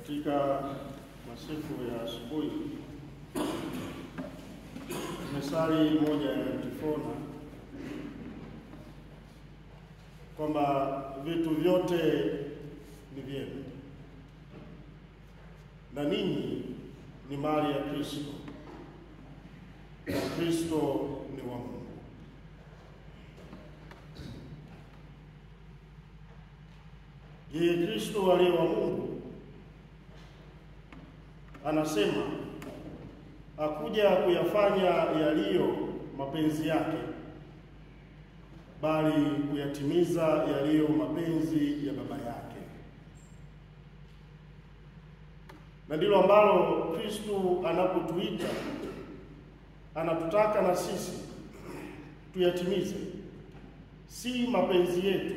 Katika masifu ya asubuhi tumesali moja ya antifona kwamba vitu vyote ni vyenu na ninyi ni mali ya Kristo na Kristo ni wa Mungu. Yeye Kristo aliye wa Mungu anasema hakuja kuyafanya yaliyo mapenzi yake, bali kuyatimiza yaliyo mapenzi ya Baba yake. Na ndilo ambalo Kristo anapotuita anatutaka na sisi tuyatimize, si mapenzi yetu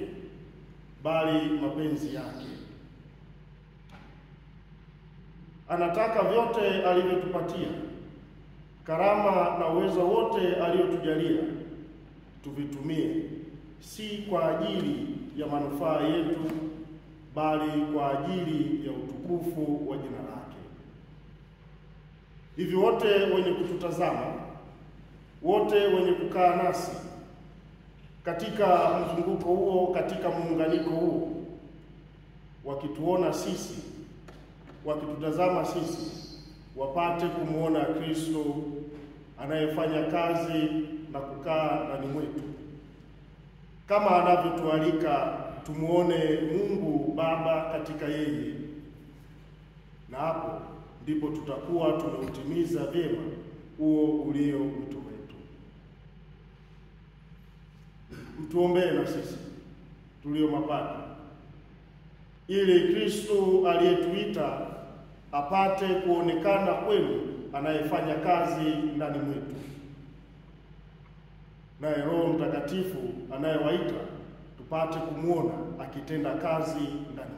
bali mapenzi yake. Anataka vyote alivyotupatia, karama na uwezo wote aliotujalia, tuvitumie si kwa ajili ya manufaa yetu bali kwa ajili ya utukufu wa jina lake. Hivyo wote wenye kututazama, wote wenye kukaa nasi katika mzunguko huo, katika muunganiko huo, wakituona sisi, wakitutazama sisi, wapate kumuona Kristo anayefanya kazi na kukaa ndani mwetu, kama anavyotualika tumuone Mungu Baba katika yeye, na hapo ndipo tutakuwa tumeutimiza vyema huo ulio wito wetu. Mtuombee na sisi tulio mapadri, ili Kristo aliyetuita apate kuonekana kwenu anayefanya kazi ndani mwetu, naye Roho Mtakatifu anayewaita tupate kumuona akitenda kazi ndani